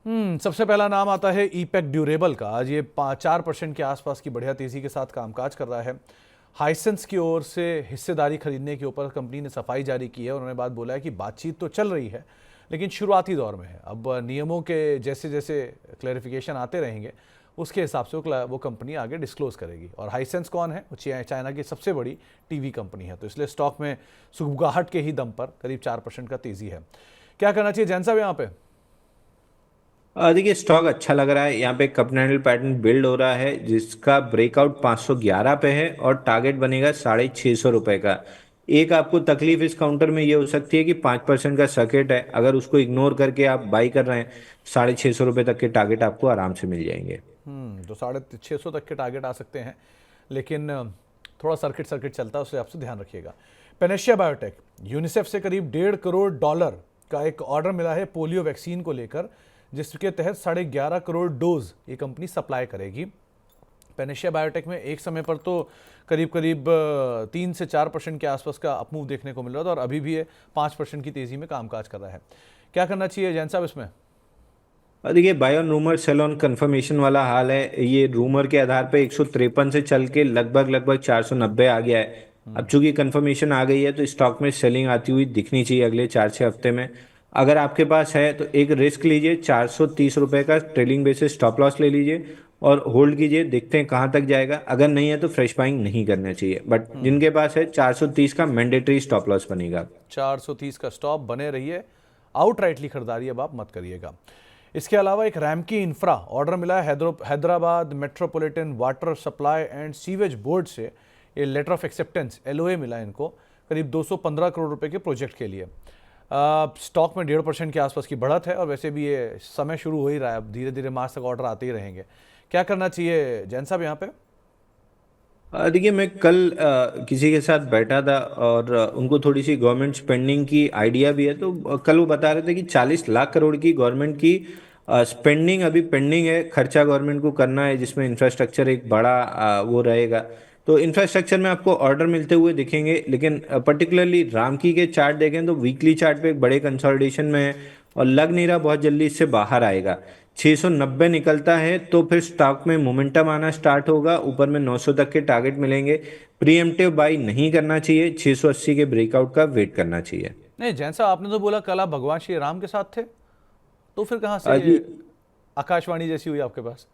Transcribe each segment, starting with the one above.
सबसे पहला नाम आता है ईपैक ड्यूरेबल का। आज ये 4% के आसपास की बढ़िया तेजी के साथ कामकाज कर रहा है। हाइसेंस की ओर से हिस्सेदारी खरीदने के ऊपर कंपनी ने सफाई जारी की है। उन्होंने बात बोला है कि बातचीत तो चल रही है लेकिन शुरुआती दौर में है। अब नियमों के जैसे जैसे क्लैरिफिकेशन आते रहेंगे उसके हिसाब से वो कंपनी आगे डिस्क्लोज करेगी। और हाइसेंस कौन है? वो चाइना की सबसे बड़ी टीवी कंपनी है, तो इसलिए स्टॉक में सुगबुगाहट के ही दम पर करीब 4% का तेजी है। क्या करना चाहिए जैन साहब यहाँ पे? देखिए, स्टॉक अच्छा लग रहा है। यहाँ पे कप कैंडल पैटर्न बिल्ड हो रहा है जिसका ब्रेकआउट 511 पे है और टारगेट बनेगा 650 रुपये का। एक आपको तकलीफ इस काउंटर में ये हो सकती है कि 5% का सर्किट है, अगर उसको इग्नोर करके आप बाई कर रहे हैं 650 रुपये तक के टारगेट आपको आराम से मिल जाएंगे। तो 650 तक के टारगेट आ सकते हैं, लेकिन थोड़ा सर्किट सर्किट चलता है, उससे आपसे ध्यान रखिएगा। पेनेशिया बायोटेक, यूनिसेफ से करीब $1.5 करोड़ का एक ऑर्डर मिला है पोलियो वैक्सीन को लेकर, जिसके तहत 11.5 करोड़ डोज ये कंपनी सप्लाई करेगी। पेनेशिया बायोटेक में एक समय पर तो करीब करीब 3 से 4% के आसपास का अपमूव देखने को मिल रहा था और अभी भी ये 5% की तेजी में कामकाज कर रहा है। क्या करना चाहिए जैन साहब इसमें? और देखिए, buy on rumour sell on confirmation वाला हाल है। ये रूमर के आधार पे 153 से चल के लगभग लगभग 490 आ गया है। अब चूंकि कंफर्मेशन आ गई है तो स्टॉक में सेलिंग आती हुई दिखनी चाहिए अगले 4 6 हफ्ते में। अगर आपके पास है तो एक रिस्क लीजिए, 430 रुपये का ट्रेलिंग बेसिस स्टॉप लॉस ले लीजिए और होल्ड कीजिए। देखते हैं कहाँ तक जाएगा। अगर नहीं है तो फ्रेश बाइंग नहीं करना चाहिए, बट जिनके पास है 430 का मैंडेटरी स्टॉप लॉस बनेगा। 430 का स्टॉप बने रहिए, आउटराइटली खरीदारी अब आप मत करिएगा। इसके अलावा एक रैमकी इंफ्रा ऑर्डर मिला है Hyderabad metropolitan water supply and sewage board से। ये लेटर ऑफ एक्सेप्टेंस एलओए मिला है इनको करीब 215 करोड़ रुपए के प्रोजेक्ट के लिए। स्टॉक में 1.5% के आसपास की बढ़त है और वैसे भी ये समय शुरू हो ही रहा है, अब धीरे धीरे मार्च तक ऑर्डर आते ही रहेंगे। क्या करना चाहिए जैन साहब यहाँ पे? देखिए, मैं कल किसी के साथ बैठा था और उनको थोड़ी सी गवर्नमेंट स्पेंडिंग की आइडिया भी है। तो कल वो बता रहे थे कि 40 लाख करोड़ की गवर्नमेंट की स्पेंडिंग अभी पेंडिंग है, खर्चा गवर्नमेंट को करना है, जिसमें इंफ्रास्ट्रक्चर एक बड़ा वो रहेगा। तो इंफ्रास्ट्रक्चर में आपको ऑर्डर मिलते हुए दिखेंगे, लेकिन पर्टिकुलरली रामकी के चार्ट देखें तो वीकली चार्ट पे एक बड़े कंसोलिडेशन में है और लग नहीं रहा बहुत जल्दी इससे बाहर आएगा। 690 निकलता है तो फिर स्टॉक में मोमेंटम आना स्टार्ट होगा, ऊपर में 900 तक के टारगेट मिलेंगे। प्रीएम्प्टिव बाई नहीं करना चाहिए, 680 के ब्रेकआउट का वेट करना चाहिए। नहीं जैन साहब, आपने तो बोला कल आप भगवान श्री राम के साथ थे, तो फिर कहाँ से जी, आकाशवाणी जैसी हुई आपके पास?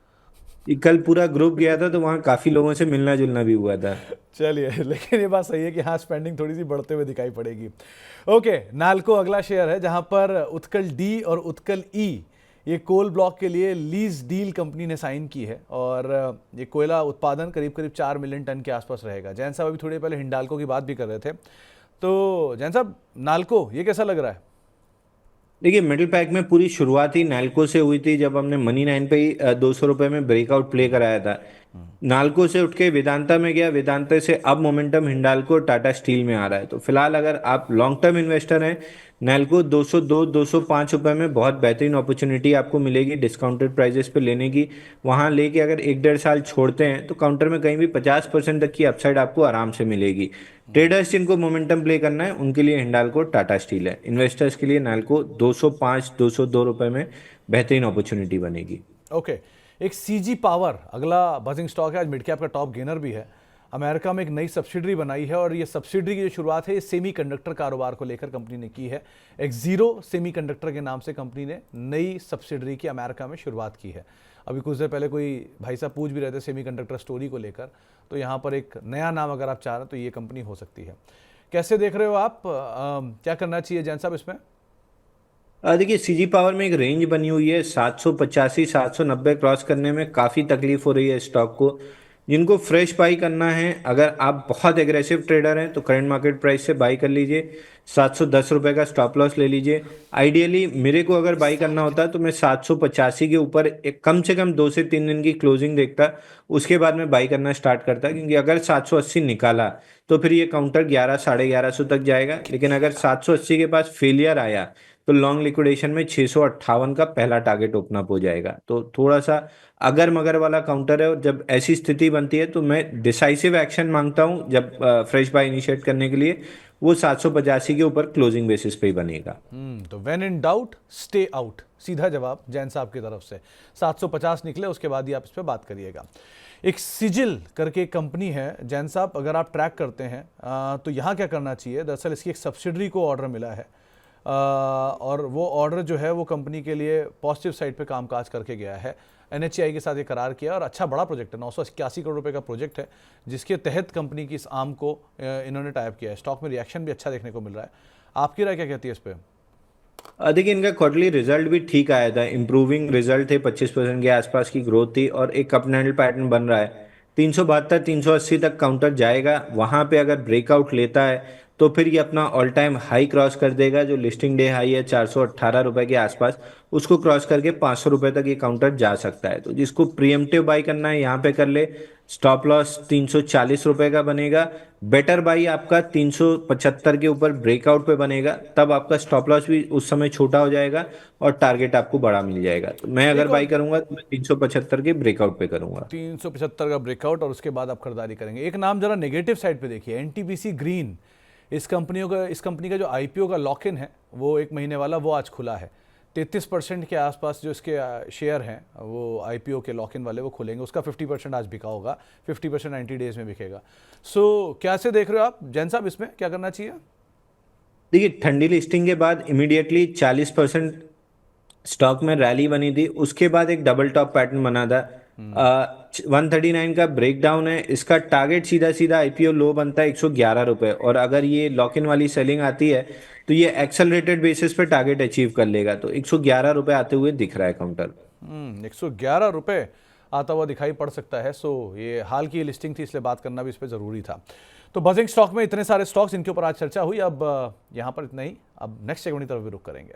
ये कल पूरा ग्रुप गया था तो वहाँ काफी लोगों से मिलना जुलना भी हुआ था। चलिए, लेकिन ये बात सही है कि हाँ, स्पेंडिंग थोड़ी सी बढ़ते हुए दिखाई पड़ेगी। ओके, नाल्को अगला शेयर है जहां पर उत्कल डी और उत्कल ई, ये कोल ब्लॉक के लिए लीज डील कंपनी ने साइन की है और ये कोयला उत्पादन करीब करीब 4 मिलियन टन के आसपास रहेगा। जैन साहब अभी थोड़ी पहले हिंडाल्को की बात भी कर रहे थे, तो जैन साहब नाल्को ये कैसा लग रहा है? देखिए, मिडिल पैक में पूरी शुरुआत ही नाल्को से हुई थी, जब हमने मनी 9 पे ही 200 रुपये में ब्रेकआउट प्ले कराया था। नाल्को से उठ के वेदांता में गया, वेदांता से अब मोमेंटम हिंडाल्को टाटा स्टील में आ रहा है। तो फिलहाल अगर आप लॉन्ग टर्म इन्वेस्टर हैं, नाल्को 202 205 रुपये में बहुत बेहतरीन अपॉर्चुनिटी आपको मिलेगी डिस्काउंटेड प्राइजेस पे लेने की। वहां लेके अगर 1 1.5 साल छोड़ते हैं तो काउंटर में कहीं भी 50% तक की अपसाइड आपको आराम से मिलेगी। ट्रेडर्स जिनको मोमेंटम प्ले करना है उनके लिए हिंडाल्को टाटा स्टील है। इन्वेस्टर्स के लिए नाल्को 205 202 रुपये में बेहतरीन अपॉर्चुनिटी बनेगी। ओके, एक सीजी पावर अगला बजिंग स्टॉक है, आज मिड कैप का टॉप गेनर भी है। अमेरिका में एक नई सब्सिडरी बनाई है और ये सब्सिडरी की जो शुरुआत है ये सेमीकंडक्टर कारोबार को लेकर कंपनी ने की है। एक्जीरो सेमीकंडक्टर के नाम से कंपनी ने नई सब्सिडरी की अमेरिका में शुरुआत की है। अभी कुछ देर पहले कोई भाई साहब पूछ भी रहे थे सेमीकंडक्टर स्टोरी को लेकर, तो यहाँ पर एक नया नाम अगर आप चाह रहे हैं तो ये कंपनी हो सकती है। कैसे देख रहे हो आप? क्या करना चाहिए जैन साहब इसमें? देखिए, सीजी पावर में एक रेंज बनी हुई है, 785 790 क्रॉस करने में काफ़ी तकलीफ हो रही है स्टॉक को। जिनको फ्रेश बाई करना है, अगर आप बहुत एग्रेसिव ट्रेडर हैं तो करंट मार्केट प्राइस से बाई कर लीजिए, 710 रुपये का स्टॉप लॉस ले लीजिए। आइडियली मेरे को अगर बाई करना होता तो मैं 785 के ऊपर एक कम से कम 2 से 3 दिन की क्लोजिंग देखता, उसके बाद मैं बाई करना स्टार्ट करता। क्योंकि अगर 780 निकाला तो फिर ये काउंटर 11 1150 तक जाएगा, लेकिन अगर 780 के पास फेलियर आया तो लॉन्ग लिक्विडेशन में 658 का पहला टारगेट ओपन अप हो जाएगा। तो थोड़ा सा अगर मगर वाला काउंटर है और जब ऐसी स्थिति बनती है तो मैं डिसाइसिव एक्शन मांगता हूं जब फ्रेश बाय इनिशिएट करने के लिए। वो 785 के ऊपर क्लोजिंग बेसिस पे ही बनेगा। तो when in doubt stay out, सीधा जवाब जैन साहब की तरफ से। 750 निकले, उसके बाद ही आप इस पर बात करिएगा। एक सिजिल करके कंपनी है जैन साहब, अगर आप ट्रैक करते हैं तो यहाँ क्या करना चाहिए? दरअसल इसकी एक सब्सिडरी को ऑर्डर मिला है और वो ऑर्डर जो है वो कंपनी के लिए पॉजिटिव साइड पे कामकाज करके गया है। NHAI के साथ ये करार किया और अच्छा बड़ा प्रोजेक्ट है, 981 करोड़ रुपए का प्रोजेक्ट है, जिसके तहत कंपनी की इस आर्म को इन्होंने टाइप किया है। स्टॉक में रिएक्शन भी अच्छा देखने को मिल रहा है। आपकी राय क्या कहती है इस पर? देखिए, इनका क्वार्टरली रिजल्ट भी ठीक आया था, इंप्रूविंग रिजल्ट थे, 25% के आसपास की ग्रोथ थी और एक अप एंड पैटर्न बन रहा है। 372 380 तक काउंटर जाएगा, वहां पे अगर ब्रेकआउट लेता है तो फिर ये अपना ऑल टाइम हाई क्रॉस कर देगा, जो लिस्टिंग डे हाई है 418 रुपए के आसपास, उसको क्रॉस करके 500 रुपए तक ये काउंटर जा सकता है। तो जिसको प्रीएम्प्टिव बाई करना है यहाँ पे कर ले। स्टॉप लॉस 340 रुपए का बनेगा। बेटर बाई आपका 375 के ऊपर ब्रेकआउट पे बनेगा, तब आपका स्टॉप लॉस भी उस समय छोटा हो जाएगा और टारगेट आपको बड़ा मिल जाएगा। तो मैं अगर एक और बाई करूंगा तो मैं 375 के ब्रेकआउट पे करूंगा। 375 का ब्रेकआउट और उसके बाद आप खरीदारी करेंगे। एक नाम जरा नेगेटिव साइड पे देखिए, NTPC ग्रीन। इस कंपनी का जो IPO का लॉक इन है वो 1 महीने वाला, वो आज खुला है। 33% के आसपास जो इसके शेयर हैं वो IPO के लॉक इन वाले वो खुलेंगे। उसका 50% आज बिका होगा, 50% 90 डेज में बिकेगा। सो कैसे देख रहे हो आप जैन साहब, इसमें क्या करना चाहिए? देखिए, ठंडी लिस्टिंग के बाद इमीडिएटली 40% स्टॉक में रैली बनी थी, उसके बाद एक डबल टॉप पैटर्न बना था। 139 का ब्रेकडाउन है, इसका टारगेट सीधा सीधा IPO लो बनता है 111 रुपए, और अगर ये लॉक इन वाली सेलिंग आती है तो ये एक्सेलरेटेड बेसिस पे टारगेट अचीव कर लेगा। तो 111 रुपए आते हुए दिख रहा है काउंटर। 111 रुपए आता हुआ दिखाई पड़ सकता है। सो ये हाल की लिस्टिंग थी, इसलिए बात करना भी इस पर ज़रूरी था। तो बजिंग स्टॉक में इतने सारे स्टॉक्स, इनके ऊपर आज चर्चा हुई। अब यहाँ पर इतना ही, अब नेक्स्ट सेगमेंट की तरफ भी रुख करेंगे।